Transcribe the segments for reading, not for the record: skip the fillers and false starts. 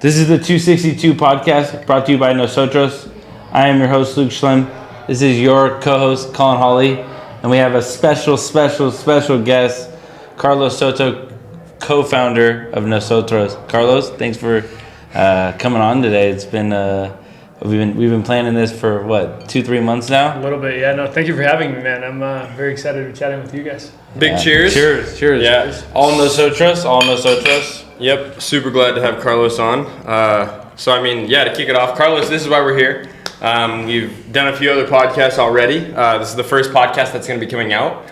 This is the 262 podcast brought to you by Nosotros. I am your host, Luke Schlemm. This is your co-host, Colin Hawley. And we have a special guest, Carlos Soto, co-founder of Nosotros. Carlos, thanks for coming on today. It's been we've been planning this for what, 2-3 months now? A little bit, yeah. No, thank you for having me, man. I'm very excited to be chatting with you guys. Big cheers. Cheers. Yeah. All Nosotros. Yep. Super glad to have Carlos on. To kick it off, Carlos, this is why we're here. We've done a few other podcasts already. This is the first podcast that's going to be coming out.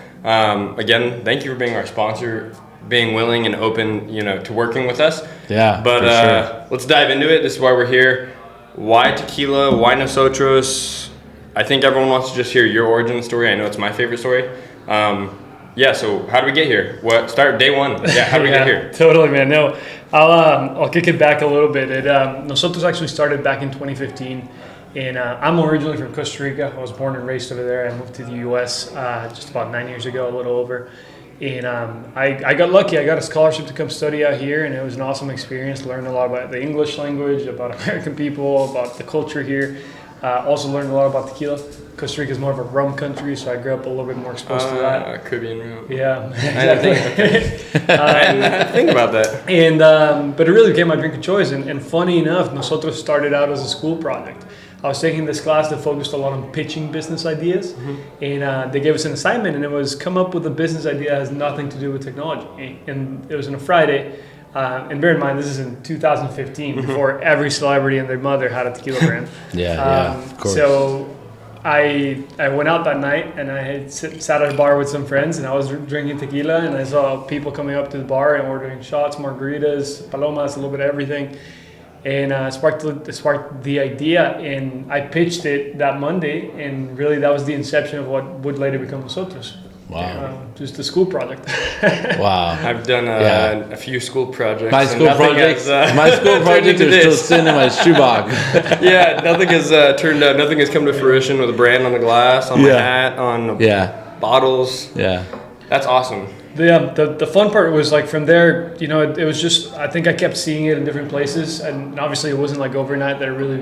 Again, thank you for being our sponsor, being willing and open, to working with us. Yeah. But sure. Let's dive into it. This is why we're here. Why tequila? Why Nosotros? I think everyone wants to just hear your origin story. I know it's my favorite story. So how do we get here? Start day one. Yeah, how do we get here? Totally, man. No, I'll kick it back a little bit. Nosotros actually started back in 2015, and I'm originally from Costa Rica. I was born and raised over there. I moved to the U.S. Just about 9 years ago, a little over. And I got lucky. I got a scholarship to come study out here, and it was an awesome experience. Learned a lot about the English language, about American people, about the culture here. Also learned a lot about tequila. Costa Rica is more of a rum country, so I grew up a little bit more exposed to that. Caribbean rum. Yeah, exactly. I didn't think about that. And but it really became my drink of choice. And funny enough, Nosotros started out as a school project. I was taking this class that focused a lot on pitching business ideas, and they gave us an assignment, and it was come up with a business idea that has nothing to do with technology. And it was on a Friday. And bear in mind, this is in 2015, before every celebrity and their mother had a tequila brand. Of course. So I went out that night, and I had sat at a bar with some friends, and I was drinking tequila, and I saw people coming up to the bar and ordering shots, margaritas, palomas, a little bit of everything. And it sparked the idea, and I pitched it that Monday, and really that was the inception of what would later become Nosotros. Wow. Just a school project. Wow. I've done a few school projects. My school projects are still sitting in my shoebox. Yeah, nothing has turned out. Nothing has come to fruition with a brand on the glass, on my hat, on bottles. Yeah. That's awesome. The fun part was like from there, it was just, I think I kept seeing it in different places, and obviously it wasn't like overnight that it really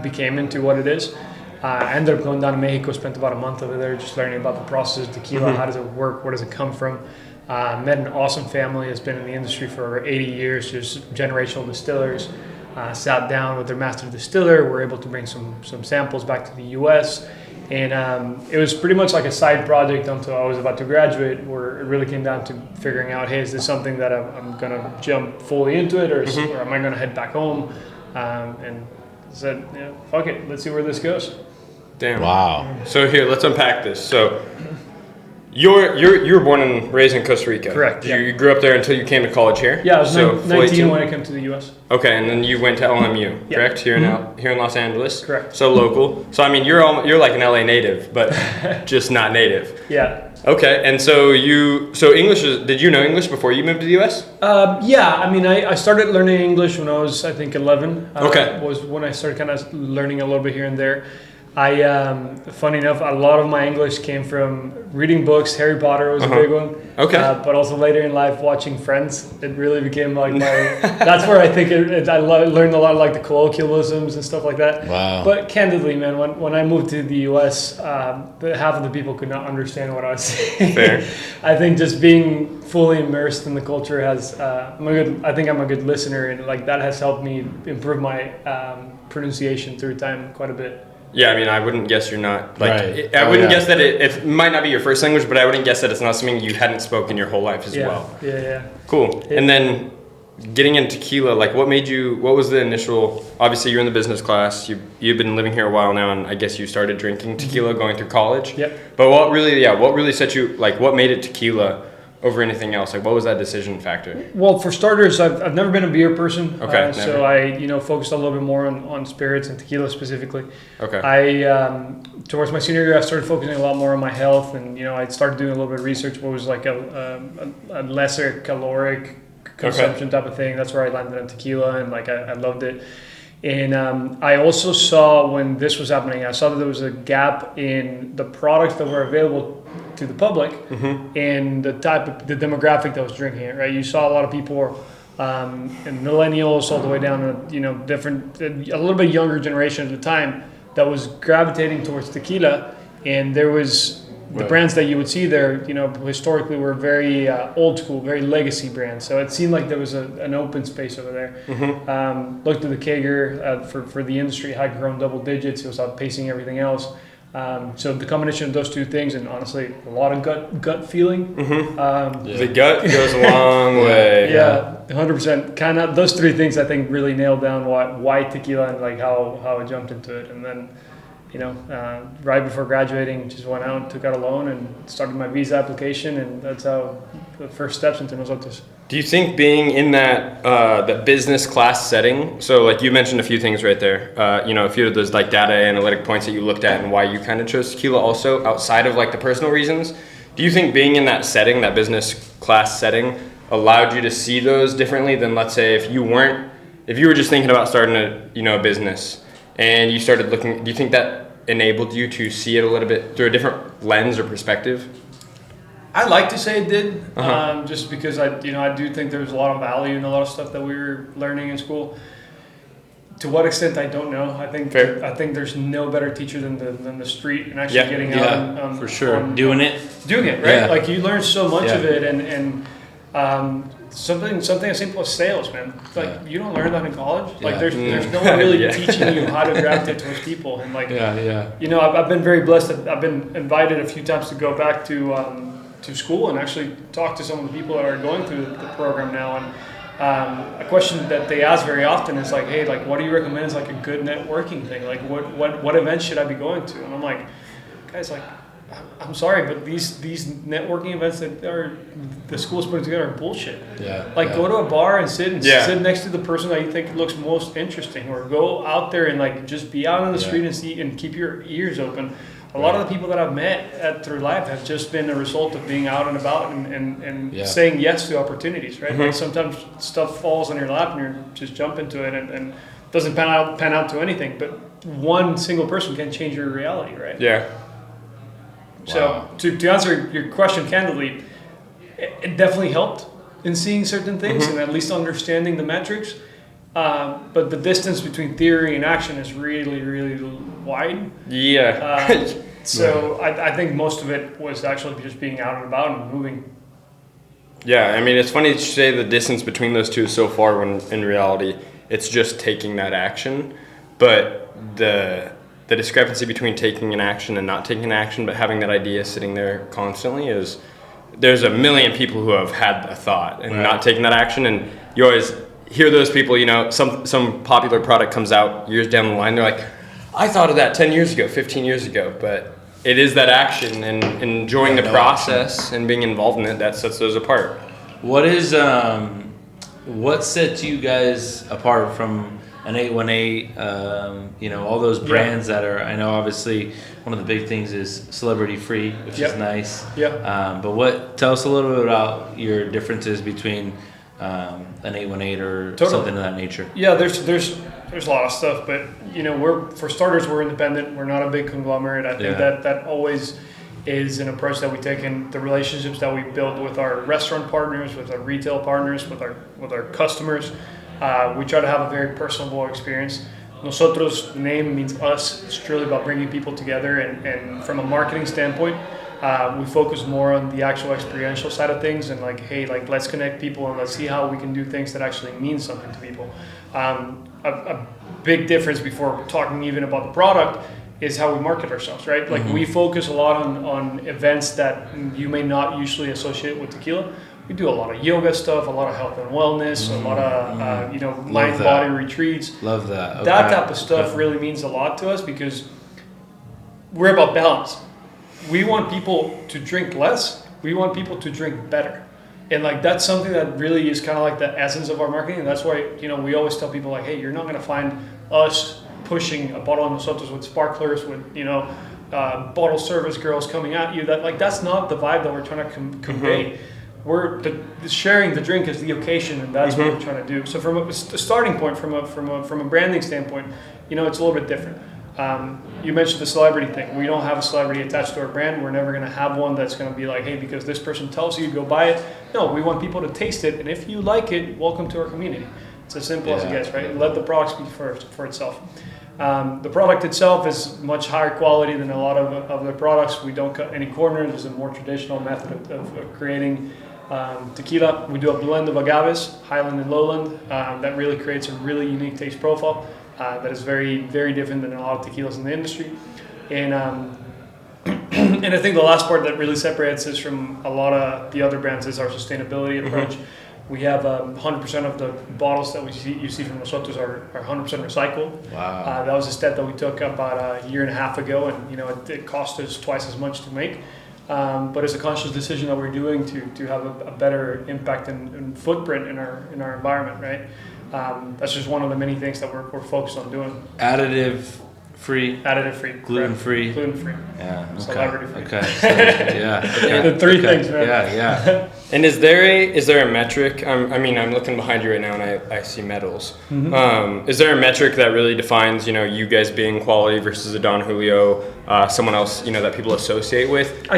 became into what it is. I ended up going down to Mexico, spent about a month over there just learning about the process of tequila, how does it work, where does it come from. Met an awesome family that's been in the industry for over 80 years, just generational distillers. Sat down with their master distiller, were able to bring some samples back to the U.S., and it was pretty much like a side project until I was about to graduate, where it really came down to figuring out, hey, is this something that I'm going to jump fully into it, or am I going to head back home? And said, fuck it, let's see where this goes. Damn. Wow. So here, let's unpack this. So you were born and raised in Costa Rica. Correct. You grew up there until you came to college here? Yeah, I was 19 when I came to the U.S. Okay, and then you went to LMU, correct? Here in Los Angeles? Correct. So local. So I mean, you're like an LA native, but just not native. Yeah. Okay, and so English did you know English before you moved to the U.S.? I started learning English when I was, I think, 11. Was when I started kind of learning a little bit here and there. Funny enough, a lot of my English came from reading books. Harry Potter was a big one. Okay. But also later in life, watching Friends. It really became like that's where I think I learned a lot of like the colloquialisms and stuff like that. Wow. But candidly, man, when I moved to the U.S., half of the people could not understand what I was saying. Fair. I think just being fully immersed in the culture has, I think I'm a good listener, and like that has helped me improve my pronunciation through time quite a bit. Yeah, I mean, I wouldn't guess you're not, Right. I wouldn't guess that it might not be your first language, but I wouldn't guess that it's not something you hadn't spoken your whole life as well. Yeah. Cool. And then getting into tequila, like what was the initial, obviously you're in the business class, you've been living here a while now, and I guess you started drinking tequila going through college. Yep. But what really set you, like what made it tequila over anything else? Like what was that decision factor? Well, for starters, I've never been a beer person. Okay. So I, focused a little bit more on spirits and tequila specifically. Okay. Towards my senior year, I started focusing a lot more on my health, and I started doing a little bit of research. What was like a lesser caloric consumption type of thing. That's where I landed on tequila, and like I loved it. And I also saw when this was happening, I saw that there was a gap in the products that were available to the public and the demographic that was drinking it, right? You saw a lot of people and millennials all the way down to, you know, different, a little bit younger generation at the time that was gravitating towards tequila. And there was the brands that you would see there, you know, historically were very old school, very legacy brands. So it seemed like there was an open space over there. Looked at the CAGR for the industry, had grown double digits. It was outpacing everything else. So the combination of those two things, and honestly, a lot of gut feeling. The gut goes a long way. Yeah, 100%. Kind of those three things I think really nailed down why tequila and like how I jumped into it. And then, you know, right before graduating, just went out and took out a loan and started my visa application, and that's how the first steps into Nosotros. Do you think being in that business class setting, so like you mentioned a few things right there, you know, a few of those like data analytic points that you looked at and why you kind of chose tequila also outside of like the personal reasons, do you think being in that setting, that business class setting, allowed you to see those differently than, let's say, if you were just thinking about starting a business and you started looking, do you think that enabled you to see it a little bit through a different lens or perspective? I like to say it did, just because I do think there's a lot of value in a lot of stuff that we were learning in school. To what extent, I don't know. I think there's no better teacher than the street and actually getting out. For sure. Doing it, right? Yeah. Like you learn so much of it, and something as simple as sales, man. Like you don't learn that in college. Like there's no one really teaching you how to gravitate towards people, and like you know, I've been very blessed that I've been invited a few times to go back to school and actually talk to some of the people that are going through the program now. And a question that they ask very often is like, hey, like, what do you recommend as like a good networking thing? Like, what events should I be going to? And I'm like, guys, like, I'm sorry, but these networking events that the school's putting together are bullshit. Go to a bar and sit next to the person that you think looks most interesting, or go out there and like just be out on the street and see and keep your ears open. A lot of the people that I've met through life have just been a result of being out and about and saying yes to opportunities, right? Like sometimes stuff falls on your lap and you just jump into it and doesn't pan out to anything. But one single person can change your reality, right? Yeah. So to answer your question candidly, it definitely helped in seeing certain things and at least understanding the metrics. But the distance between theory and action is really, really wide. So I think most of it was actually just being out and about and moving. Yeah, I mean, it's funny to say the distance between those two is so far when in reality it's just taking that action. But the discrepancy between taking an action and not taking an action, but having that idea sitting there constantly is, there's a million people who have had a thought and not taken that action, and you always hear those people, you know, some popular product comes out years down the line, they're like, I thought of that 10 years ago, 15 years ago, but it is that action and enjoying the process and being involved in it that sets those apart. What sets you guys apart from an 818, you know, all those brands that are, I know obviously one of the big things is celebrity free, which is nice. But tell us a little bit about your differences between an 818 or something of that nature. Yeah, there's a lot of stuff, but you know, for starters, we're independent. We're not a big conglomerate. I think that always is an approach that we take in the relationships that we build with our restaurant partners, with our retail partners, with our customers. We try to have a very personable experience. Nosotros, the name means us. It's truly about bringing people together, and from a marketing standpoint, we focus more on the actual experiential side of things, and like, hey, like, let's connect people and let's see how we can do things that actually mean something to people. A big difference before talking even about the product is how we market ourselves, right? Like we focus a lot on events that you may not usually associate with tequila. We do a lot of yoga stuff, a lot of health and wellness, a lot of mind-body retreats. Love that. Okay. That type of stuff really means a lot to us because we're about balance. We want people to drink less. We want people to drink better. And like that's something that really is kind of like the essence of our marketing. And that's why, you know, we always tell people like, hey, you're not going to find us pushing a bottle of Nosotros with sparklers, with, you know, bottle service girls coming at you. That's not the vibe that we're trying to convey. We're sharing the drink is the occasion, and that's what we're trying to do. So from a starting point, from a branding standpoint, you know, it's a little bit different. You mentioned the celebrity thing. We don't have a celebrity attached to our brand. We're never going to have one that's going to be like, hey, because this person tells you, go buy it. No, we want people to taste it, and if you like it, welcome to our community. It's as simple as it gets, right? Let the product speak for itself. The product itself is much higher quality than a lot of the products. We don't cut any corners. It's a more traditional method of creating tequila. We do a blend of agaves, Highland and Lowland, that really creates a really unique taste profile that is very, very different than a lot of tequilas in the industry. And and I think the last part that really separates us from a lot of the other brands is our sustainability approach. We have 100% of the bottles that you see from Nosotros are 100% recycled. Wow. That was a step that we took about a year and a half ago, and it cost us twice as much to make. But it's a conscious decision that we're doing to have a better impact and footprint in our environment, right? That's just one of the many things that we're focused on doing. Additive free, gluten free. Yeah. Okay. Celebrity free. Okay. So, yeah. Okay. The three things, man. Yeah. And is there a metric? I'm looking behind you right now, and I see medals. Is there a metric that really defines, you guys being quality versus a Don Julio, someone else, that people associate with?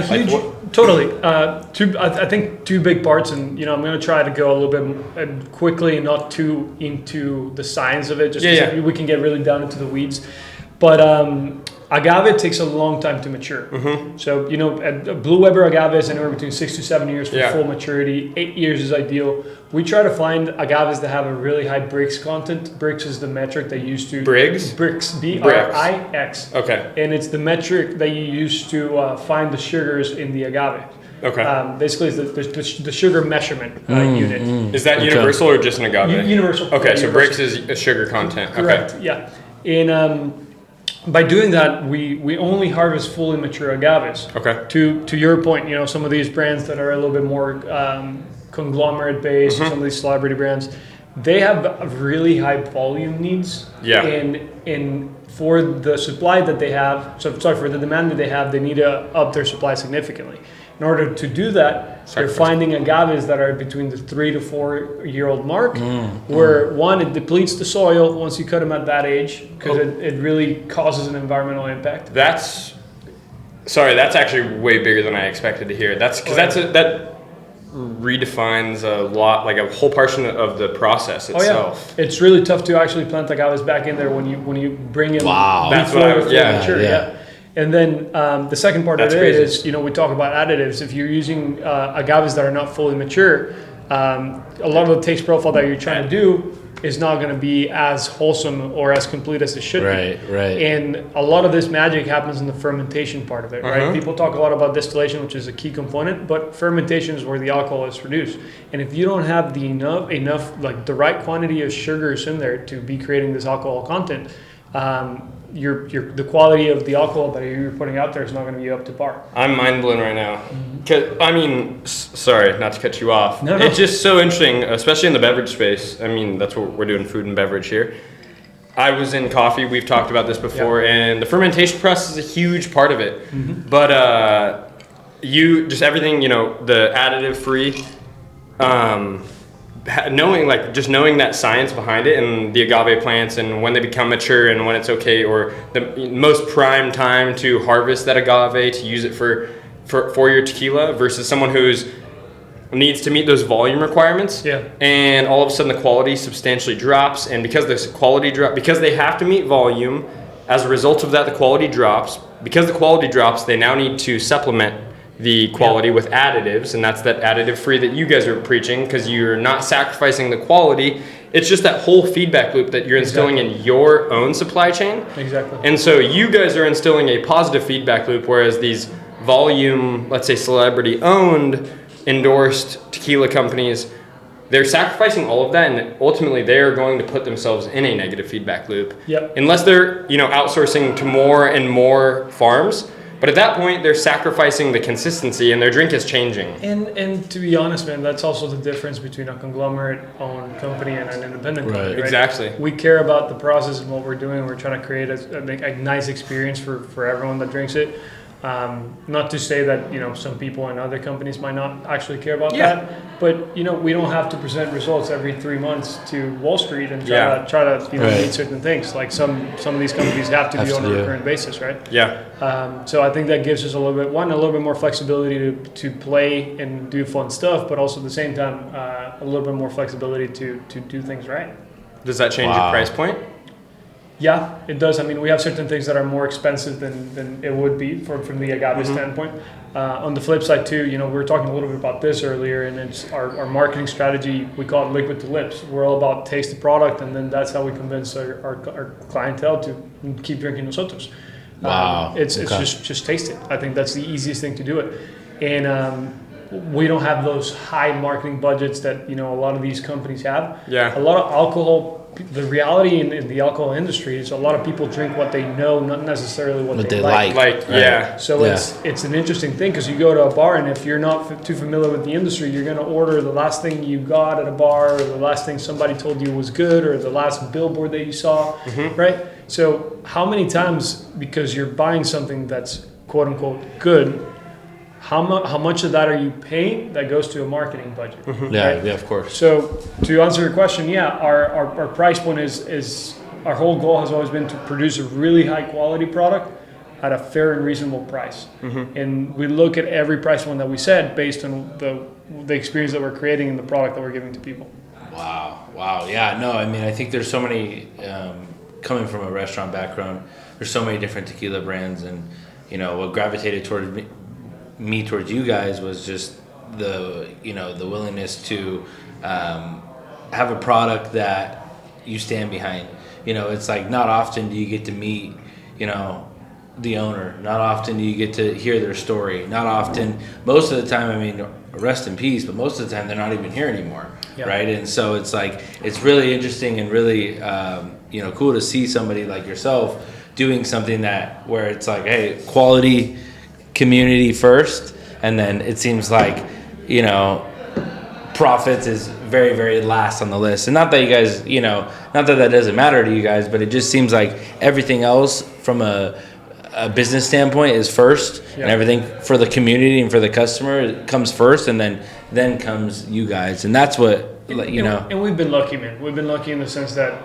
Totally. I think two big parts, and I'm going to try to go a little bit quickly and not too into the science of it. We can get really down into the weeds. But agave takes a long time to mature. So, Blue Weber agave is anywhere between 6 to 7 years for full maturity. 8 years is ideal. We try to find agaves that have a really high Brix content. Brix is the metric they use to... Brix? Brix, B-R-I-X. Okay. And it's the metric that you use to find the sugars in the agave. Okay. Basically, it's the sugar measurement unit. Is that universal or just an agave? Universal. Okay, so Brix is a sugar content. Correct, okay. Yeah. And by doing that, we only harvest fully mature agaves. Okay. To your point, some of these brands that are a little bit more conglomerate based, some of these celebrity brands, they have really high volume needs. Yeah. And for the supply that they have, for the demand that they have, they need to up their supply significantly. In order to do that, they're finding agaves that are between the 3 to 4 year old mark, where one, it depletes the soil once you cut them at that age, because it really causes an environmental impact. That's actually way bigger than I expected to hear. That redefines a lot, like a whole portion of the process itself. It's really tough to actually plant agaves back in there when you bring in. Wow. That's what mature. And then the second part of it is, we talk about additives. If you're using agaves that are not fully mature, a lot of the taste profile that you're trying to do is not going to be as wholesome or as complete as it should be. Right. And a lot of this magic happens in the fermentation part of it, right? People talk a lot about distillation, which is a key component, but fermentation is where the alcohol is produced. And if you don't have enough like the right quantity of sugars in there to be creating this alcohol content, the quality of the alcohol that you're putting out there is not going to be up to par. I'm mind blown right now. Sorry, not to cut you off. No. It's just so interesting, especially in the beverage space. That's what we're doing, food and beverage here. I was in coffee. We've talked about this before, and the fermentation process is a huge part of it. But everything, the additive free, knowing that science behind it and the agave plants and when they become mature and when it's okay, or the most prime time to harvest that agave to use it for your tequila versus someone who's needs to meet those volume requirements. Yeah. And all of a sudden the quality substantially drops, and because they have to meet volume, as a result of that the quality drops. Because the quality drops, they now need to supplement the quality with additives, and that's that additive free that you guys are preaching, because you're not sacrificing the quality. It's just that whole feedback loop that you're instilling in your own supply chain. Exactly. And so you guys are instilling a positive feedback loop, whereas these volume, let's say celebrity owned, endorsed tequila companies, they're sacrificing all of that, and ultimately they are going to put themselves in a negative feedback loop. Yep. Unless they're outsourcing to more and more farms. But at that point, they're sacrificing the consistency, and their drink is changing. And to be honest, man, that's also the difference between a conglomerate-owned company and an independent company, right? Exactly. We care about the process and what we're doing. We're trying to create a nice experience for everyone that drinks it. Not to say that, some people in other companies might not actually care about Yeah. that, but, we don't have to present results every 3 months to Wall Street and try to Right. meet certain things. Like some of these companies have to be on a recurrent basis, right? Yeah. So I think that gives us a little bit more flexibility to play and do fun stuff, but also at the same time, a little bit more flexibility to do things right. Does that change your price point? Yeah, it does. I mean, we have certain things that are more expensive than it would be from the agave standpoint. On the flip side too, we were talking a little bit about this earlier, and it's our marketing strategy. We call it liquid to lips. We're all about taste the product, and then that's how we convince our clientele to keep drinking Nosotros. Wow. It's just taste it. I think that's the easiest thing to do it. And we don't have those high marketing budgets that, a lot of these companies have. Yeah. A lot of alcohol, the reality in the alcohol industry is a lot of people drink what they know, not necessarily what they like. Like, yeah. So it's an interesting thing because you go to a bar, and if you're not too familiar with the industry, you're going to order the last thing you got at a bar, or the last thing somebody told you was good, or the last billboard that you saw, right? So how many times, because you're buying something that's quote unquote good, how much of that are you paying that goes to a marketing budget? Yeah, right? yeah, of course. So to answer your question, our price point is our whole goal has always been to produce a really high quality product at a fair and reasonable price. And we look at every price point that we set based on the experience that we're creating and the product that we're giving to people. Wow. Yeah, no, I mean, I think there's so many, coming from a restaurant background, there's so many different tequila brands, and, what gravitated towards me towards you guys was just the willingness to have a product that you stand behind. It's like not often do you get to meet, the owner. Not often do you get to hear their story. Not often. Most of the time, I mean, rest in peace, but most of the time they're not even here anymore, right? And so it's like, it's really interesting and really, cool to see somebody like yourself doing something where it's like, hey, quality, community first, and then it seems like, profits is very, very last on the list. And not that you guys, not that doesn't matter to you guys, but it just seems like everything else from a business standpoint is first, and everything for the community and for the customer comes first, and then comes you guys. And that's what, And we've been lucky, man. We've been lucky in the sense that,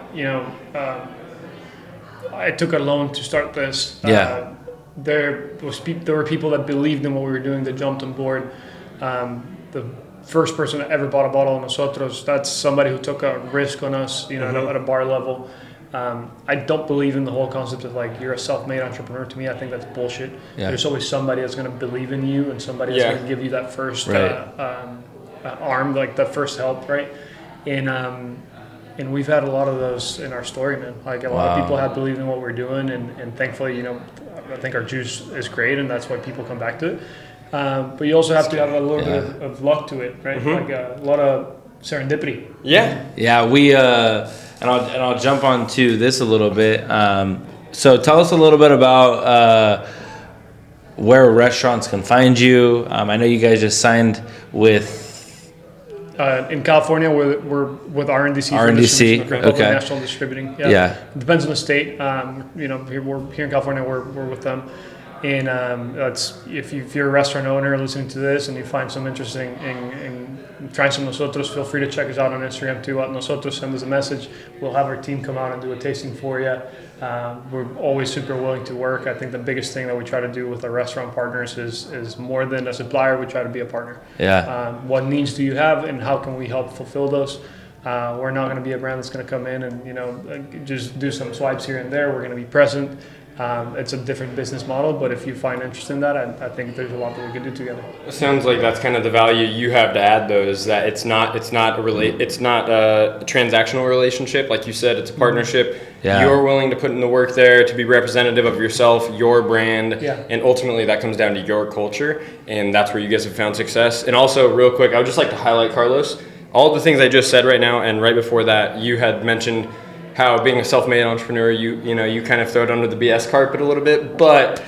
I took a loan to start this. There were people that believed in what we were doing, that jumped on board. The first person that ever bought a bottle of Nosotros, that's somebody who took a risk on us, at a bar level. I don't believe in the whole concept of like you're a self-made entrepreneur. To me, I think that's bullshit. There's always somebody that's going to believe in you, and somebody that's going to give you that first arm, like that first help, right? And we've had a lot of those in our story, man. Like a lot of people have believed in what we're doing, and thankfully, I think our juice is great, and that's why people come back to it. But you also have to have a little bit of luck to it, right? Like a lot of serendipity. Yeah. We and I'll jump on to this a little bit. So tell us a little bit about where restaurants can find you. I know you guys just signed with. In California, we're with RNDC. RNDC, okay. National Distributing. Yeah. It depends on the state. Here in California, we're with them. And that's if you're a restaurant owner listening to this and you find some interest in trying some Nosotros, feel free to check us out on Instagram too. At Nosotros, send us a message. We'll have our team come out and do a tasting for you. We're always super willing to work. I think the biggest thing that we try to do with our restaurant partners is more than a supplier, we try to be a partner. What needs do you have, and how can we help fulfill those? We're not going to be a brand that's going to come in and just do some swipes here and there. We're going to be present. It's a different business model, but if you find interest in that, I think there's a lot that we can do together. It sounds like that's kind of the value you have to add, though, is that it's not a transactional relationship. Like you said, it's a partnership. You're willing to put in the work there to be representative of yourself, your brand, and ultimately that comes down to your culture, and that's where you guys have found success. And also, real quick, I would just like to highlight, Carlos, all the things I just said right now, and right before that, you had mentioned how being a self-made entrepreneur, you kind of throw it under the BS carpet a little bit, but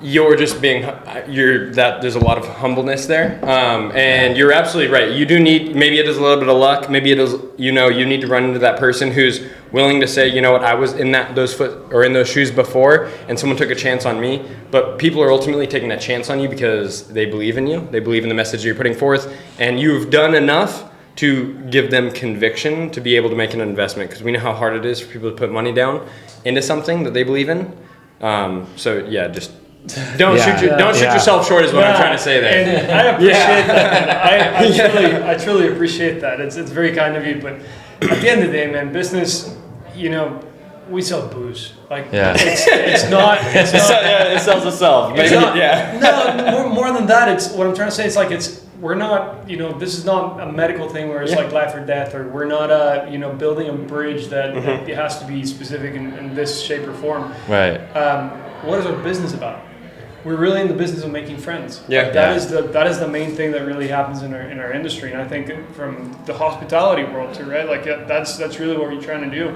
you're just there's a lot of humbleness there, and you're absolutely right. You do need, maybe it is a little bit of luck, maybe it is, you need to run into that person who's willing to say, you know what, I was in those shoes before, and someone took a chance on me. But people are ultimately taking that chance on you because they believe in you, they believe in the message you're putting forth, and you've done enough to give them conviction to be able to make an investment, because we know how hard it is for people to put money down into something that they believe in. So yeah, just don't shoot yourself short is what I'm trying to say there. And I appreciate that. Man. I truly appreciate that. It's very kind of you. But at the end of the day, man, business, we sell booze. Like it's not. It sells itself. No, more than that. It's what I'm trying to say. It's like we're not. This is not a medical thing where it's like life or death, or we're not building a bridge that it has to be specific in this shape or form. Right. What is our business about? We're really in the business of making friends. Yeah. That is the main thing that really happens in our industry, and I think from the hospitality world too, right? Like that's really what we're trying to do,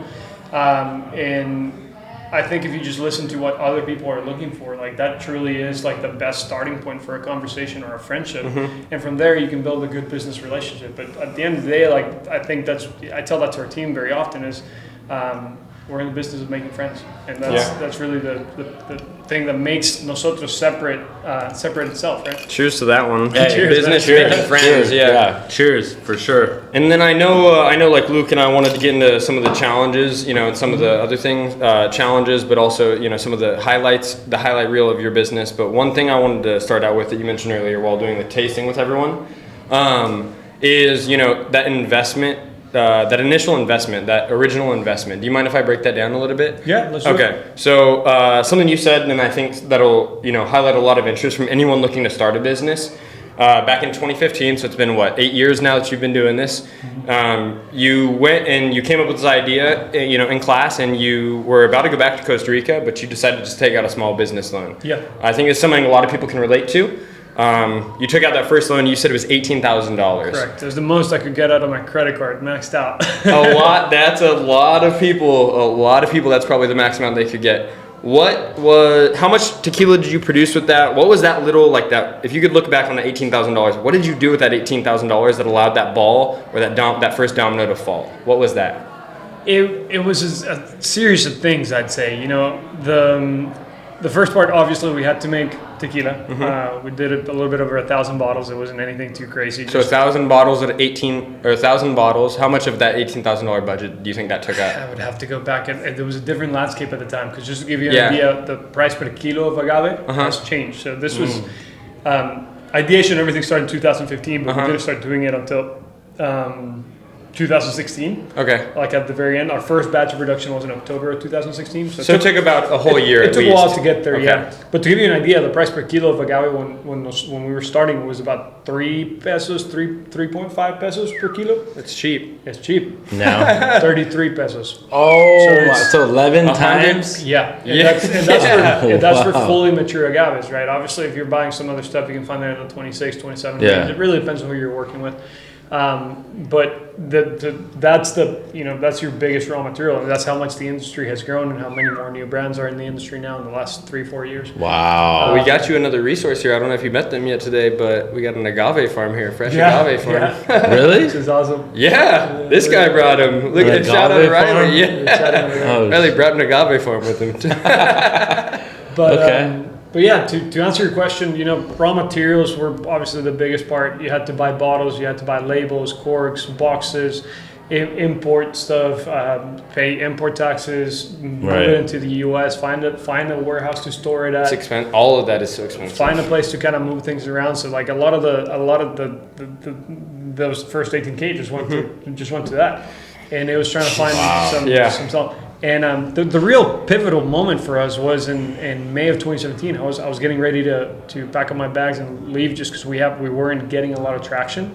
and I think if you just listen to what other people are looking for, like that truly is like the best starting point for a conversation or a friendship, and from there you can build a good business relationship. But at the end of the day, like I think I tell that to our team very often is. We're in the business of making friends, and that's really the thing that makes Nosotros separate itself, right? Cheers to that one. Hey, cheers, business cheers. making friends. Cheers. Yeah. Cheers for sure. And then I know like Luke and I wanted to get into some of the challenges, and some of the other things, challenges, but also some of the highlights, the highlight reel of your business. But one thing I wanted to start out with that you mentioned earlier while doing the tasting with everyone, is that investment. That initial investment, that original investment. Do you mind if I break that down a little bit? Yeah, let's do it. Okay. So something you said, and I think that'll highlight a lot of interest from anyone looking to start a business. Back in 2015, so it's been 8 years now that you've been doing this. You went and you came up with this idea, in class, and you were about to go back to Costa Rica, but you decided to just take out a small business loan. Yeah. I think it's something a lot of people can relate to. You took out that first loan. You said it was $18,000. Correct. It was the most I could get out of my credit card, maxed out. A lot. That's a lot of people. A lot of people. That's probably the max amount they could get. How much tequila did you produce with that? What was that little that? If you could look back on the $18,000, what did you do with that $18,000 that allowed that ball or that first domino to fall? What was that? It was a series of things, I'd say. The first part, obviously, we had to make tequila. We did a little bit over 1,000 bottles. It wasn't anything too crazy. So 1,000 bottles at 1,000 bottles. How much of that $18,000 budget do you think that took out? I would have to go back, and there was a different landscape at the time. Because just to give you an idea, the price per kilo of agave has changed. So this was ideation. Everything started in 2015, but we didn't start doing it until 2016. Okay. Like at the very end, our first batch of production was in October of 2016. So it took about a whole year. It took least. a while to get there, Okay. yeah. But to give you an idea, the price per kilo of agave when we were starting was about 3 pesos, 3.5 pesos per kilo. It's cheap. It's cheap. Now 33 pesos. so 11 times. Yeah. Yeah. That's for fully mature agaves, right? Obviously, if you're buying some other stuff, you can find that at the 26, 27 range. It really depends on who you're working with. But that's that's your biggest raw material, and that's how much the industry has grown and how many more new brands are in the industry now in the last 3-4 years. Wow. We got you another resource here. I don't know if you met them yet today, but we got an agave farm here, fresh agave farm. Yeah. Really? Which is awesome. Yeah, this guy brought him. Look at shout out to Riley. Yeah, Oh, Riley brought an agave farm with him. But Okay. But yeah, to answer your question, raw materials were obviously the biggest part. You had to buy bottles, you had to buy labels, corks, boxes, import stuff, pay import taxes, move it into the U.S., find a warehouse to store it at. It's expensive. All of that is so expensive. Find a place to kind of move things around. So like a lot of those first 18K just went to that, and it was trying to find some stuff. And the real pivotal moment for us was in May of 2017. I was getting ready to pack up my bags and leave just because we weren't getting a lot of traction.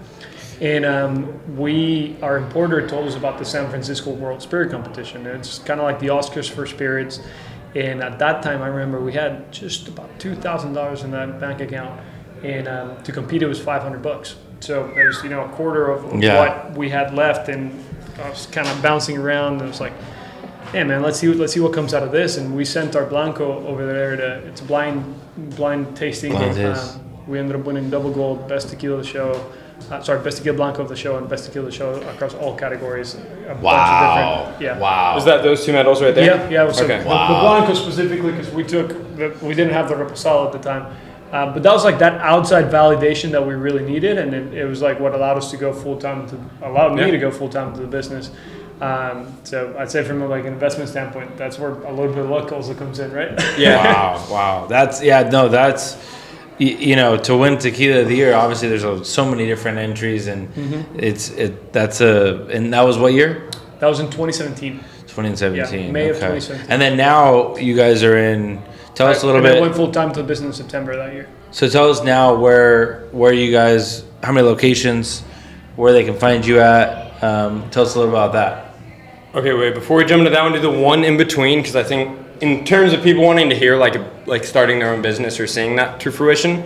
And our importer told us about the San Francisco World Spirit Competition. It's kind of like the Oscars for spirits. And at that time, I remember we had just about $2,000 in that bank account. And to compete, it was $500. So it was a quarter of what we had left. And I was kind of bouncing around. And it was like, hey man, let's see what comes out of this. And we sent our Blanco over there it's a blind tasting. Blind taste. We ended up winning double gold, best tequila of the show. Best tequila Blanco of the show and best tequila of the show across all categories. A bunch of different, yeah. Wow. Is that those 2 medals right there? Yeah. So Okay. the Blanco specifically, because we didn't have the Reposado at the time. But that was like that outside validation that we really needed, and it was like what allowed us to go full time me to go full time to the business. So I'd say from like an investment standpoint, that's where a little bit of luck also comes in, right? Yeah. Wow. That's to win Tequila of the Year. Obviously, there's so many different entries, and and that was what year? That was in 2017. 2017. Yeah, May of 2017. And then now you guys are in. Tell us a little bit. I went full time to the business in September that year. So tell us now where you guys, how many locations, where they can find you at. Tell us a little about that. Okay, wait. Before we jump into that one, do the one in between, because I think in terms of people wanting to hear like starting their own business or seeing that to fruition.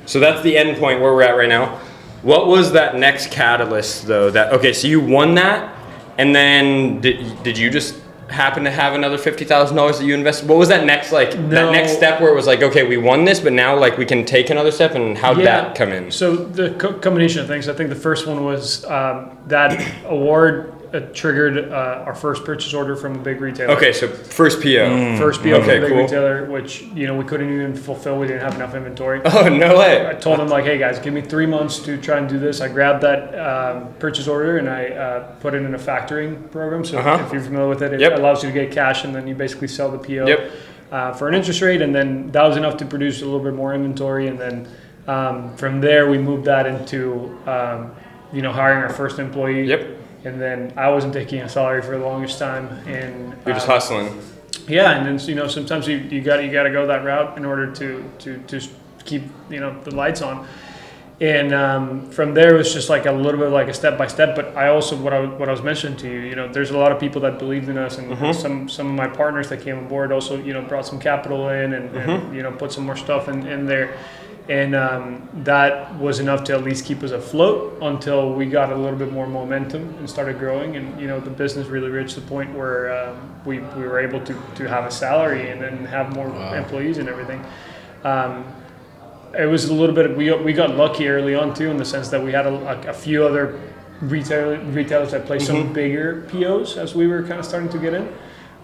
So that's the end point where we're at right now. What was that next catalyst though? So you won that, and then did you just happen to have another $50,000 that you invested? What was that next that next step where it was like, okay, we won this, but now like we can take another step, and how did that come in? So the combination of things. I think the first one was that award triggered our first purchase order from a big retailer. Okay, so first PO. First PO from a big retailer, which we couldn't even fulfill. We didn't have enough inventory. Oh, no way. I told them like, hey guys, give me 3 months to try and do this. I grabbed that purchase order and I put it in a factoring program. So if you're familiar with it, it allows you to get cash, and then you basically sell the PO for an interest rate, and then that was enough to produce a little bit more inventory, and then from there we moved that into hiring our first employee. Yep. And then I wasn't taking a salary for the longest time, and you're just hustling. Yeah, and then sometimes you got to go that route in order to keep the lights on. And from there it was just like a little bit like a step by step. But I also what I was mentioning to you, there's a lot of people that believed in us, and some of my partners that came on board also brought some capital in and put some more stuff in there. And that was enough to at least keep us afloat until we got a little bit more momentum and started growing. And the business really reached the point where we were able to have a salary and then have more employees and everything. It was a little bit. We got lucky early on too, in the sense that we had a few other retailers that placed some bigger POs as we were kind of starting to get in.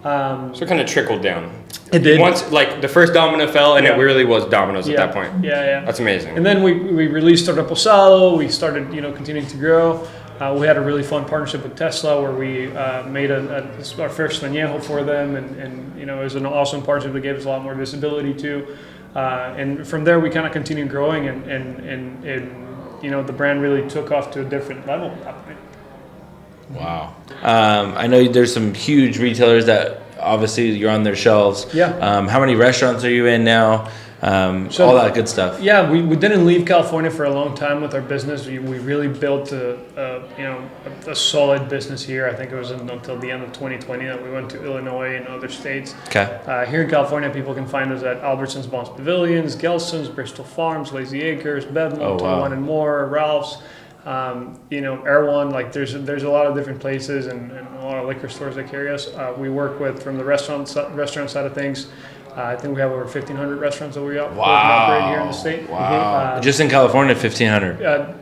So it kind of trickled down. It did. Once like the first domino fell, and it really was dominoes at that point. Yeah. That's amazing. And then we released our Reposado. We started continuing to grow. We had a really fun partnership with Tesla where we made our first añejo for them, and it was an awesome partnership that gave us a lot more visibility too. And from there we kind of continued growing, and the brand really took off to a different level at that point. Wow. I know there's some huge retailers that obviously you're on their shelves. Yeah. How many restaurants are you in now? All that good stuff. Yeah, we didn't leave California for a long time with our business. We really built a solid business here. I think it was until the end of 2020 that we went to Illinois and other states. Okay. Here in California, people can find us at Albertsons, Bonds Pavilions, Gelson's, Bristol Farms, Lazy Acres, Bedlam, One and More, Ralph's. Erewhon, like there's a lot of different places and a lot of liquor stores that carry us. We work with, from the restaurant side of things, I think we have over 1,500 restaurants that we operate here in the state. Wow. Just in California, 1,500?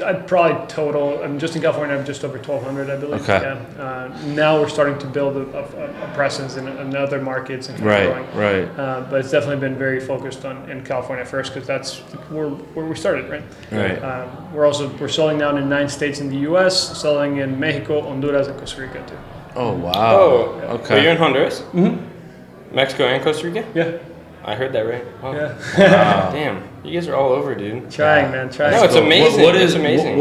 I'd probably total, just in California, I'm just over 1,200, I believe. Okay. Yeah. Now we're starting to build a presence in other markets and Right. But it's definitely been very focused in California first, because that's where we started, right? Right. We're selling now in 9 states in the U.S., selling in Mexico, Honduras, and Costa Rica too. Oh wow. Oh, okay. Are you in Honduras? Mm-hmm. Mexico and Costa Rica? Yeah. I heard that right. Wow. Yeah. Wow. Damn, you guys are all over, dude. Trying, man. No, it's amazing. It's amazing.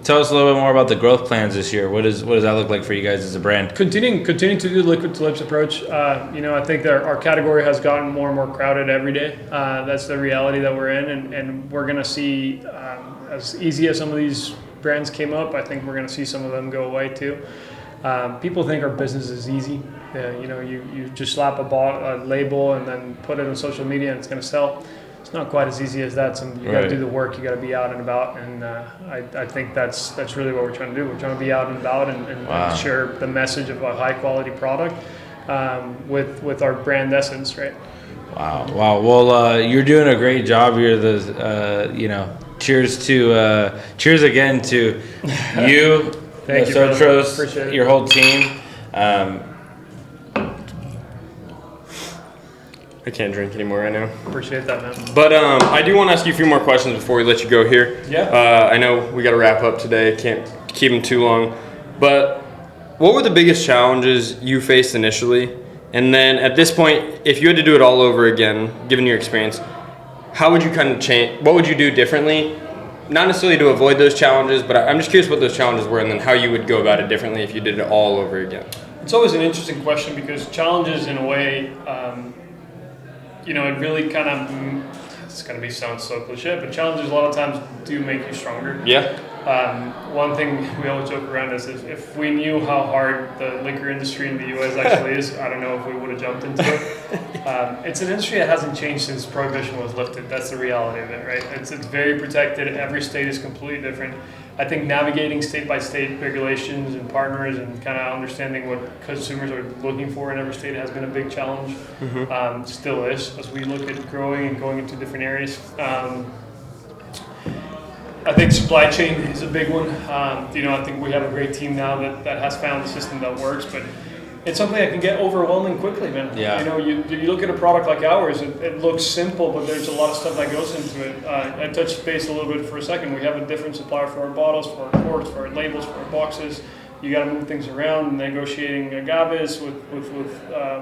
Tell us a little bit more about the growth plans this year. What does that look like for you guys as a brand? Continuing to do the liquid to lips approach. I think that our category has gotten more and more crowded every day. That's the reality that we're in, and we're gonna see, as easy as some of these brands came up, I think we're gonna see some of them go away too. People think our business is easy. You just slap a label and then put it on social media and it's going to sell. it's not quite as easy as that. You got to do the work. You got to be out and about, and I think that's really what we're trying to do. We're trying to be out and about and share the message of a high quality product with our brand essence, right? Wow. Well, you're doing a great job. You're cheers again to you, Thank you, Nosotros, your whole team. I can't drink anymore right now. Appreciate that, man. But I do want to ask you a few more questions before we let you go here. Yeah. I know we got to wrap up today. Can't keep them too long. But what were the biggest challenges you faced initially? And then at this point, if you had to do it all over again, given your experience, how would you kind of change? What would you do differently? Not necessarily to avoid those challenges, but I'm just curious what those challenges were and then how you would go about it differently if you did it all over again. It's always an interesting question because challenges, in a way, it really kind of, it's going to sound so cliche, but challenges a lot of times do make you stronger. Yeah. One thing we always joke around is if we knew how hard the liquor industry in the U.S. actually is, I don't know if we would have jumped into it. It's an industry that hasn't changed since prohibition was lifted. That's the reality of it, right? It's very protected. Every state is completely different. I think navigating state-by-state regulations and partners and kind of understanding what consumers are looking for in every state has been a big challenge. Still is, as we look at growing and going into different areas. I think supply chain is a big one. I think we have a great team now that has found a system that works, but it's something that can get overwhelming quickly, man. Yeah. You look at a product like ours, it looks simple, but there's a lot of stuff that goes into it. I touched base a little bit for a second. We have a different supplier for our bottles, for our corks, for our labels, for our boxes. You got to move things around, negotiating agaves with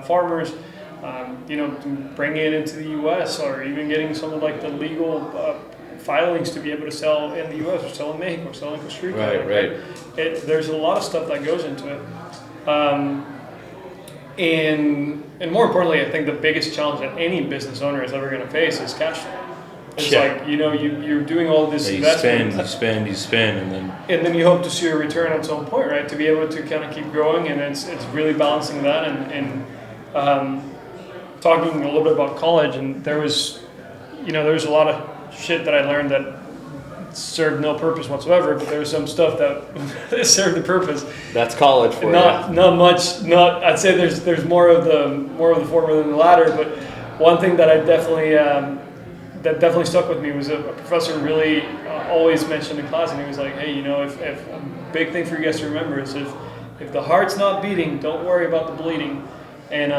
farmers. Bringing it into the U.S. or even getting some of like the legal filings to be able to sell in the U.S. or sell in Mexico or sell in Costa Rica. Right. There's a lot of stuff that goes into it. And more importantly, I think the biggest challenge that any business owner is ever going to face is cash flow. It's like, you're doing all this investment. You spend, and then you hope to see a return at some point, right? To be able to kind of keep growing, and it's really balancing that. And talking a little bit about college, and there was a lot of shit that I learned that served no purpose whatsoever, but there was some stuff that served a purpose. That's college for you. Not much. I'd say there's more of the former than the latter. But one thing that I definitely stuck with me was a professor really always mentioned in class, and he was like, hey, if a big thing for you guys to remember is if the heart's not beating, don't worry about the bleeding. And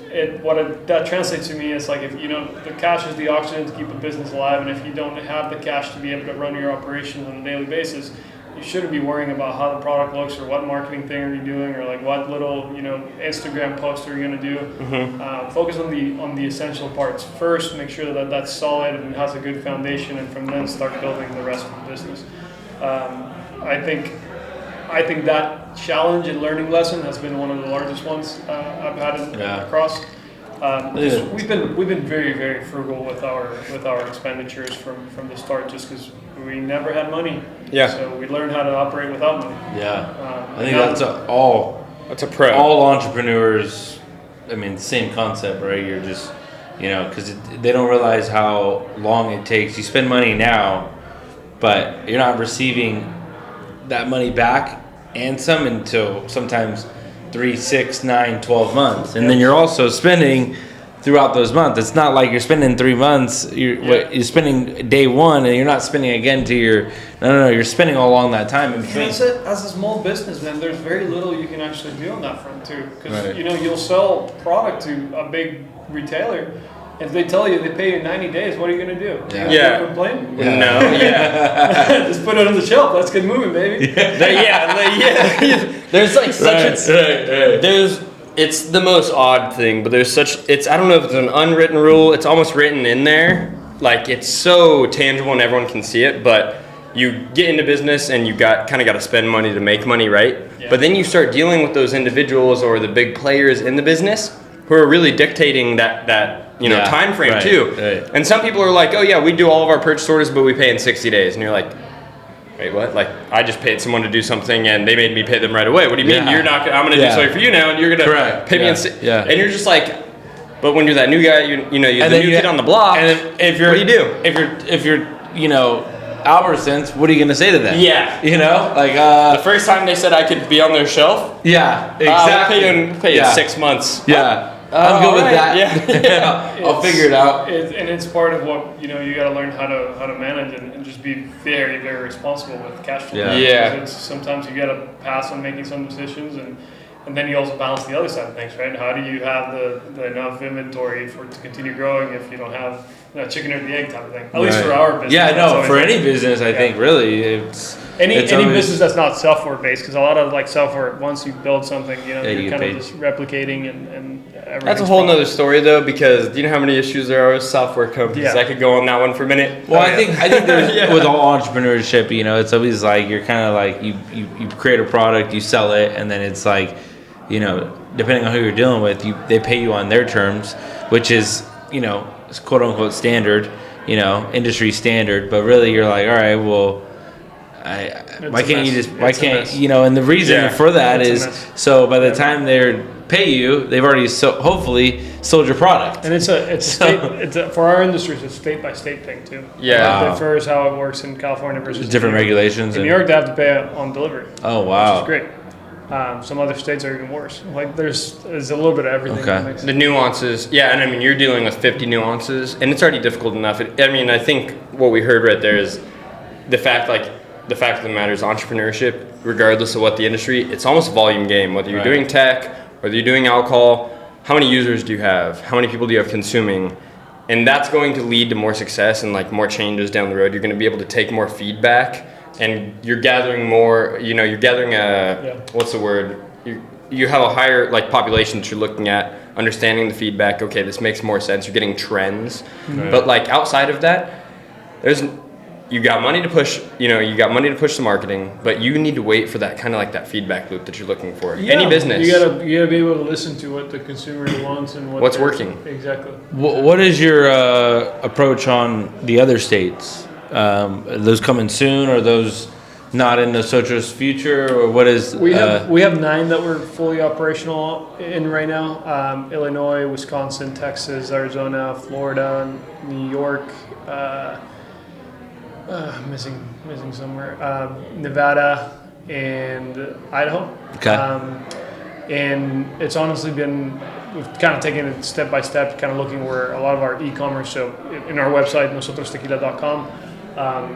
that translates to me is like, if the cash is the oxygen to keep a business alive, and if you don't have the cash to be able to run your operations on a daily basis, you shouldn't be worrying about how the product looks or what marketing thing are you doing or like what little Instagram post are you going to do. Focus on the essential parts first. Make sure that that's solid and has a good foundation, and from then start building the rest of the business. I think that challenge and learning lesson has been one of the largest ones I've had across. We've been very, very frugal with our expenditures from the start, just because we never had money. Yeah. So we learned how to operate without money. Yeah. I think that's a pro. All entrepreneurs. I mean, same concept, right? You're just, because they don't realize how long it takes. You spend money now, but you're not receiving that money back and some until sometimes 3, 6, 9, 12 months. And then you're also spending throughout those months. It's not like you're spending 3 months, you're spending day one and you're not spending again to you're spending all along that time in between. That's it. As a small business, man, there's very little you can actually do on that front too. Because, you'll sell product to a big retailer. If they tell you they pay you in 90 days, what are you going to do? Yeah. Complain? Yeah. No, yeah. Just put it on the shelf. Let's get moving, baby. There's like such it's the most odd thing, but I don't know if it's an unwritten rule. It's almost written in there. Like, it's so tangible and everyone can see it, but you get into business and you got to spend money to make money, right? Yeah. But then you start dealing with those individuals or the big players in the business who are really dictating that time frame too. Right. And some people are like, oh yeah, we do all of our purchase orders, but we pay in 60 days. And you're like, wait, what? Like, I just paid someone to do something and they made me pay them right away. What do you mean? You're not? I'm going to do something for you now, and you're going to pay me in. And you're just like, But when you're that new guy, you're And the new kid on the block. And if you're, what do you do? If you're, Albertsons, what are you gonna say to them? Yeah. The first time they said I could be on their shelf. Yeah, exactly. We'll pay you 6 months. Yeah. I'm good with right. that. Yeah. I'll figure it out. And it's part of what you got to learn how to manage and just be very, very responsible with cash flow. Yeah. Because sometimes you got to pass on making some decisions, and then you also balance the other side of things, right? How do you have the enough inventory to continue growing if you don't have chicken or the egg type of thing? At least for our business. Yeah, no, for any like, business, I think really it's any always, business that's not software based, because a lot of software, once you build something, you're you kind get of just replicaking and That's a whole nother story though, because do you know how many issues there are with software companies? Yeah. I could go on that one for a minute. Well, I think there's with all entrepreneurship, it's always like you're kind of like you create a product, you sell it, and then it's like, depending on who you're dealing with, they pay you on their terms, which is quote unquote standard, industry standard. But really, you're like, all right, well, why can't you just and the reason for that is so by the time they pay you, they've already hopefully sold your product. And for our industry, it's a state by state thing too. Yeah. It differs how it works in California versus different New York. regulations. In New York, they have to pay on delivery. Oh wow, which is great. Some other states are even worse. There's a little bit of everything. Okay. The nuances, and I mean you're dealing with 50 nuances, and it's already difficult enough. I think what we heard right there is the fact of the matter is entrepreneurship, regardless of what the industry, it's almost a volume game. Whether you're doing tech, whether you're doing alcohol, how many users do you have? How many people do you have consuming? And that's going to lead to more success and more changes down the road. You're going to be able to take more feedback, and you're gathering more. You're gathering what's the word? You have a higher population that you're looking at, understanding the feedback. Okay, this makes more sense. You're getting trends, but outside of that, you got money to push. You got money to push the marketing, but you need to wait for that kind of that feedback loop that you're looking for. Yeah, Any business, you gotta be able to listen to what the consumer wants and what's working. Exactly. What is your approach on the other states? Are those coming soon? Are those not in Nosotros' future, or what is? We have 9 that we're fully operational in right now. Illinois, Wisconsin, Texas, Arizona, Florida, New York. Missing somewhere. Nevada and Idaho. Okay. And it's honestly been, we've kind of taken it step by step, kind of looking where a lot of our e-commerce, so in our website, nosotrostequila.com.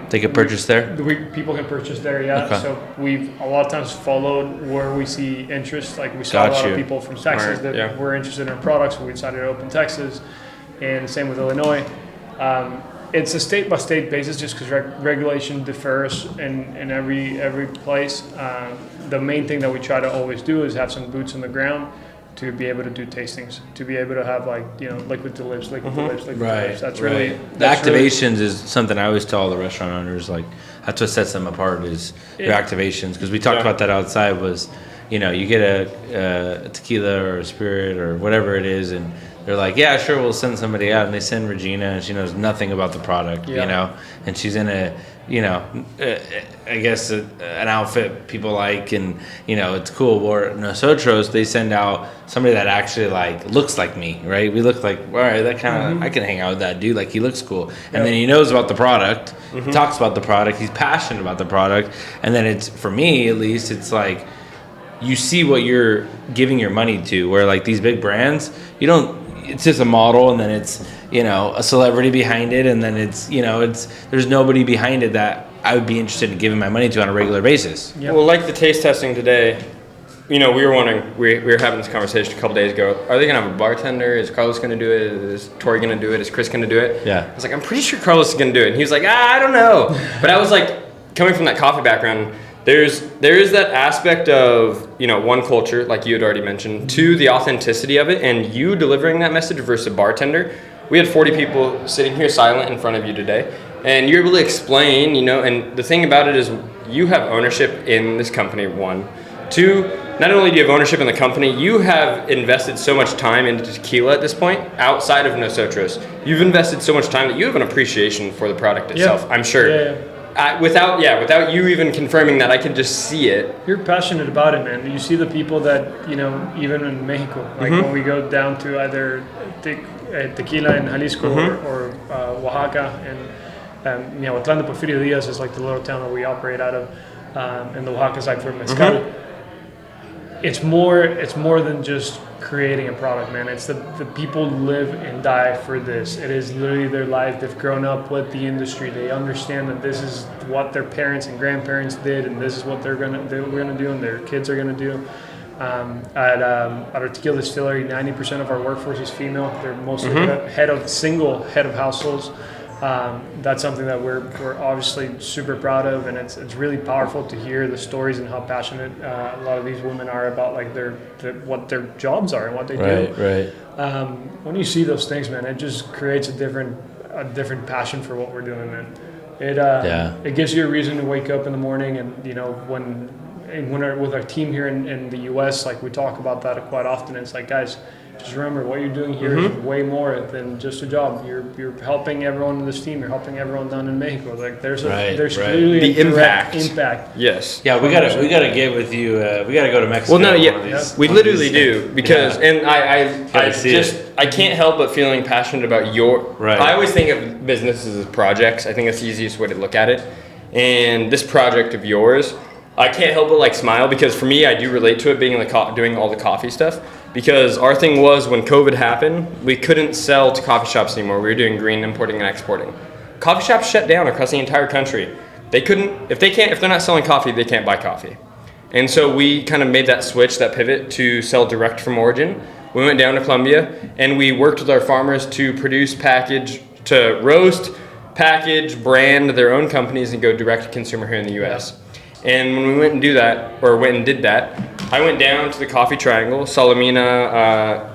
They can purchase there? People can purchase there, yeah. Okay. So we've a lot of times followed where we see interest. We saw a lot of people from Texas that were interested in our products, so we decided to open Texas. And same with Illinois. It's a state-by-state basis just because regulation differs in every place. The main thing that we try to always do is have some boots on the ground to be able to do tastings, to be able to have liquid to lips, liquid to lips. That's really the activations is something I always tell all the restaurant owners. That's what sets them apart is your activations, because we talked about that outside. Was you get a tequila or a spirit or whatever it is, and they're like, yeah, sure, we'll send somebody out, and they send Regina, and she knows nothing about the product, and she's in I guess an outfit people like, and it's cool. Where Nosotros, they send out somebody that actually looks like me, right? We look like, all right, that kind of I can hang out with that dude, he looks cool, and then he knows about the product, talks about the product, he's passionate about the product, and then it's, for me at least, it's you see what you're giving your money to. Where these big brands, it's just a model, and then it's a celebrity behind it, and then it's there's nobody behind it that I would be interested in giving my money to on a regular basis. Yep. Well, the taste testing today, we were wondering, we were having this conversation a couple days ago. Are they gonna have a bartender? Is Carlos gonna do it? Is Tori gonna do it? Is Chris gonna do it? Yeah. I was I'm pretty sure Carlos is gonna do it, and he was I don't know. But I was coming from that coffee background. There is that aspect of one, culture, like you had already mentioned, two, the authenticity of it, and you delivering that message versus a bartender. We had 40 people sitting here silent in front of you today, and you're able to explain, and the thing about it is you have ownership in this company, one. Two, not only do you have ownership in the company, you have invested so much time into tequila at this point, outside of Nosotros. You've invested so much time that you have an appreciation for the product itself, I'm sure. Yeah. without you even confirming that, I can just see it. You're passionate about it, man. You see the people that, you know, even in Mexico, like when we go down to either Tequila in Jalisco or Oaxaca, and Miahuatlán de Porfirio Diaz is like the little town that we operate out of, and the Oaxaca side for mezcal. It's more than just creating a product, man. It's the people live and die for this. It is literally their life. They've grown up with the industry. They understand that this is what their parents and grandparents did, and this is what we're gonna do, and their kids are gonna do. At our tequila distillery, 90% of our workforce is female. They're mostly single head of households. That's something that we're obviously super proud of, and it's really powerful to hear the stories and how passionate a lot of these women are about like what their jobs are and what they do. Right. When you see those things, man, it just creates a different passion for what we're doing, man. It gives you a reason to wake up in the morning, and you know when with our team here in the U.S., like we talk about that quite often. It's like, guys, just remember what you're doing here is way more than just a job. You're helping everyone in this team. You're helping everyone down in Mexico. Like there's really the impact. Yes. Yeah, we gotta get with you. We gotta go to Mexico. Well, no, we literally do because, and I can't help but feeling passionate about your. Right. I always think of businesses as projects. I think that's the easiest way to look at it. And this project of yours, I can't help but like smile because for me, I do relate to it being doing all the coffee stuff. Because our thing was when COVID happened, we couldn't sell to coffee shops anymore. We were doing green importing and exporting. Coffee shops shut down across the entire country. They couldn't, if they're not selling coffee, they can't buy coffee. And so we kind of made that switch, that pivot to sell direct from origin. We went down to Colombia and we worked with our farmers to produce, to roast, package, brand their own companies and go direct to consumer here in the US. And when we went and did that, I went down to the Coffee Triangle, Salamina.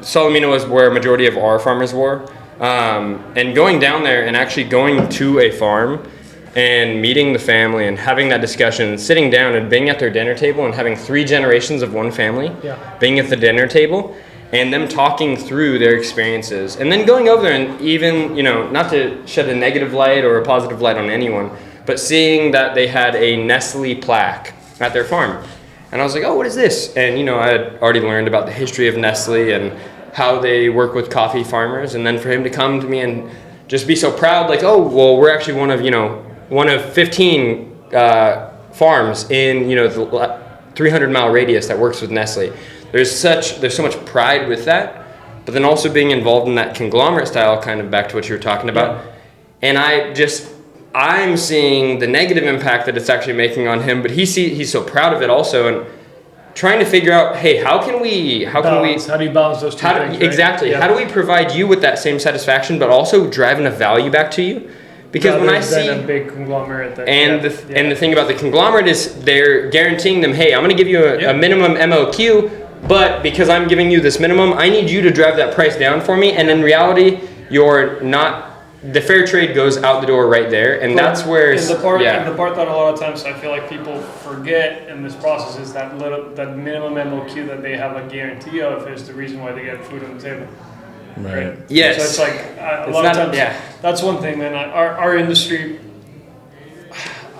Salamina was where a majority of our farmers were. And going down there and actually going to a farm and meeting the family and having that discussion, sitting down and being at their dinner table and having 3 generations of one family being at the dinner table and them talking through their experiences. And then going over there and even, not to shed a negative light or a positive light on anyone, but seeing that they had a Nestle plaque at their farm. And I was like, oh, what is this? And, I had already learned about the history of Nestle and how they work with coffee farmers. And then for him to come to me and just be so proud, like, oh, well, we're actually one of 15 farms in, the 300-mile radius that works with Nestle. There's so much pride with that. But then also being involved in that conglomerate style, kind of back to what you were talking about. And I'm seeing the negative impact that it's actually making on him, but he's so proud of it also, and trying to figure out, hey, how do you balance those two things? Right? Exactly. Yeah. How do we provide you with that same satisfaction, but also driving a value back to you? Because when I see a big conglomerate, and the thing about the conglomerate is they're guaranteeing them, hey, I'm going to give you a minimum MOQ, but because I'm giving you this minimum, I need you to drive that price down for me, and in reality, you're not. The fair trade goes out the door right there, and that's where the part that a lot of times I feel like people forget in this process is that minimum MOQ that they have a guarantee of is the reason why they get food on the table. Right? Yes. So it's like a lot of times. Yeah. That's one thing, man. Our industry,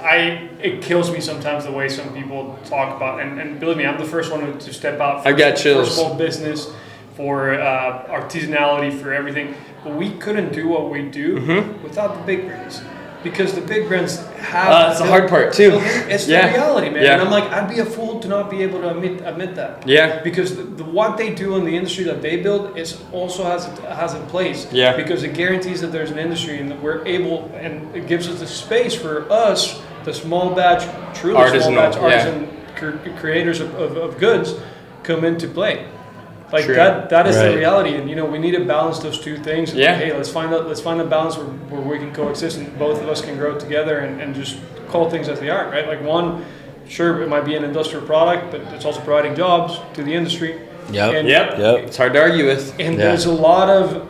it kills me sometimes the way some people talk about, and believe me, I'm the first one to step out. I got chills. For small business, for artisanality, for everything. But we couldn't do what we do without the big brands. Because the big brands have... that's the hard part, too. It's the reality, man. Yeah. And I'm like, I'd be a fool to not be able to admit that. Yeah. Because what they do in the industry that they build also has a place. Yeah. Because it guarantees that there's an industry and that we're able, and it gives us the space for us, the small batch, artisan creators of goods, come into play. Like that is the reality, and we need to balance those two things. And hey, let's find a balance where we can coexist and both of us can grow together and just call things as they are, right? Like one, sure, it might be an industrial product, but it's also providing jobs to the industry. Yep. It's hard to argue with. And there's a lot of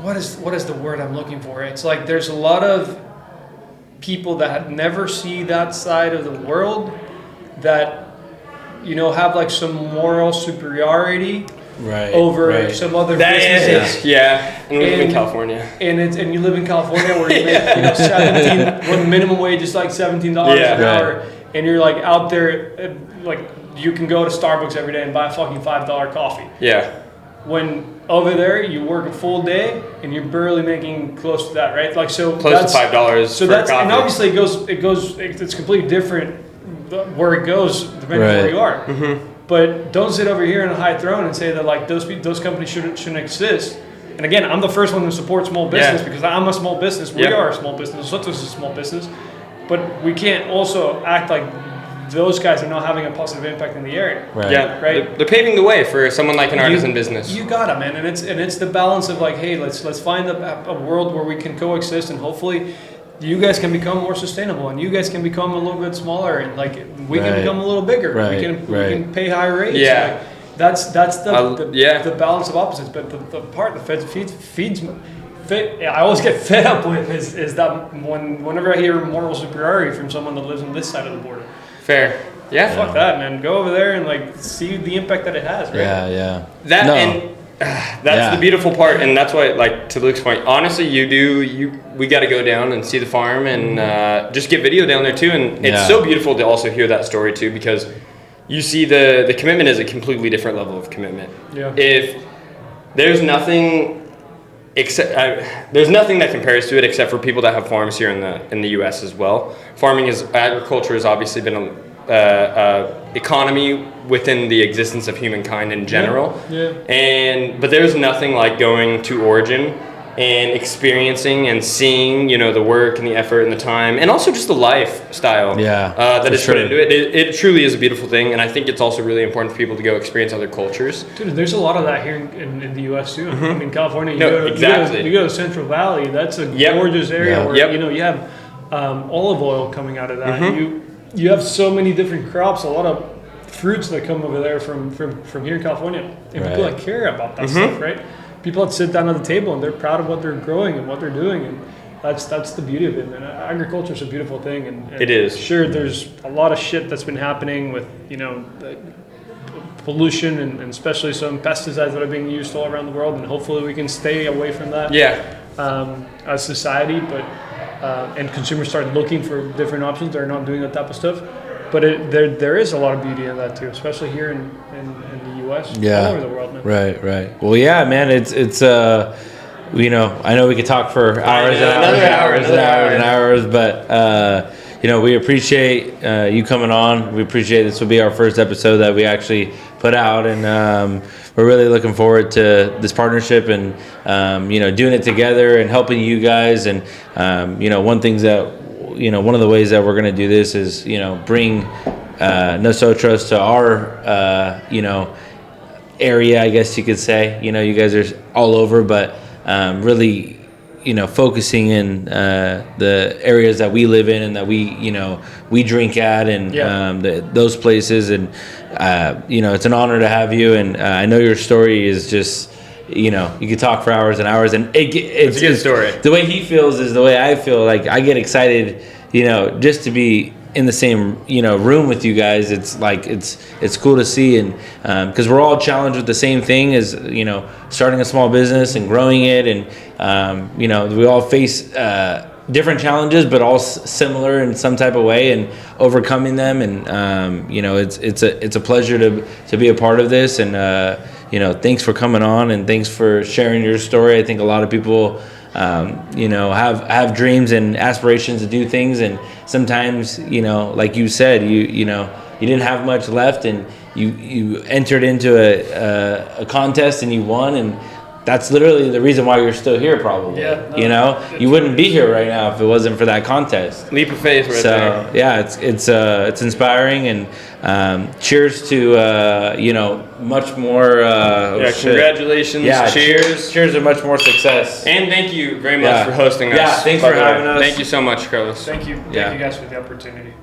what is the word I'm looking for? It's like there's a lot of people that never see that side of the world that have like some moral superiority over some other businesses. Yeah, and we live in California. And you live in California where you make 17, when minimum wage is like $17 an hour, and you're like out there, like you can go to Starbucks every day and buy a fucking $5 coffee. Yeah. When over there you work a full day and you're barely making close to that, right? Like close to $5. So that's coffee. And obviously it's completely different where it goes depending on where you are. Mm-hmm. But don't sit over here on a high throne and say that like those companies shouldn't exist. And again, I'm the first one to support small business because I'm a small business. We are a small business. Nosotros is a small business, but we can't also act like those guys are not having a positive impact in the area. Right. Yeah. Right. They're paving the way for someone like an artisan business. You gotta, man, and it's the balance of like, hey, let's find a world where we can coexist, and hopefully, you guys can become more sustainable, and you guys can become a little bit smaller, and like we can become a little bigger. We can pay higher rates. Yeah. Like, that's the balance of opposites. But the part that feeds me. I always get fed up with is that whenever I hear moral superiority from someone that lives on this side of the border. Fair. Yeah. Fuck that, man. Go over there and like see the impact that it has, right? Yeah. That's the beautiful part, and that's why, like, to Luke's point, honestly, we got to go down and see the farm and just get video down there too, and it's so beautiful to also hear that story too, because you see the commitment is a completely different level of commitment. Yeah. If there's nothing there's nothing that compares to it except for people that have farms here in the U.S. as well. Agriculture has obviously been a economy within the existence of humankind in general. Yeah. But there's nothing like going to origin and experiencing and seeing, the work and the effort and the time, and also just the lifestyle that is put into it. It truly is a beautiful thing, and I think it's also really important for people to go experience other cultures. Dude, there's a lot of that here in the U.S. too. Mm-hmm. I mean, California, you go to Central Valley. That's a gorgeous area where you have olive oil coming out of that. Mm-hmm. You have so many different crops, a lot of fruits that come over there from here in California, and people that care about that stuff, right? People that sit down at the table and they're proud of what they're growing and what they're doing, and that's the beauty of it. And agriculture is a beautiful thing, and it is. Sure, there's a lot of shit that's been happening with pollution and especially some pesticides that are being used all around the world, and hopefully we can stay away from that. As society, but and consumers start looking for different options. They're not doing that type of stuff. But there is a lot of beauty in that too, especially here in the U.S. All over the world, man. Right. Well, yeah, man. It's I know we could talk for hours and hours, but we appreciate you coming on. We appreciate this will be our first episode that we actually put out, and we're really looking forward to this partnership and doing it together and helping you guys. And one of the ways that we're going to do this is, bring Nosotros to our, area, I guess you could say. You guys are all over, but really, focusing in the areas that we live in and that we drink at, and those places. And, it's an honor to have you. And I know your story is just... you could talk for hours and hours, and it's a good story. The way he feels is the way I feel. Like, I get excited, just to be in the same, room with you guys. It's like, it's cool to see. And, cause we're all challenged with the same thing as, starting a small business and growing it. And, we all face, different challenges, but all similar in some type of way, and overcoming them. And, it's a pleasure to be a part of this. And, thanks for coming on, and thanks for sharing your story. I think a lot of people, have dreams and aspirations to do things, and sometimes, like you said, you didn't have much left, and you entered into a contest and you won, and that's literally the reason why you're still here, probably. You wouldn't be here right now if it wasn't for that contest. Leap of faith, right there. So yeah, it's inspiring, and cheers to much more. Congratulations. Yeah, cheers to much more success. And thank you very much for hosting us. Yeah, thanks for having us. Thank you so much, Carlos. Thank you guys for the opportunity.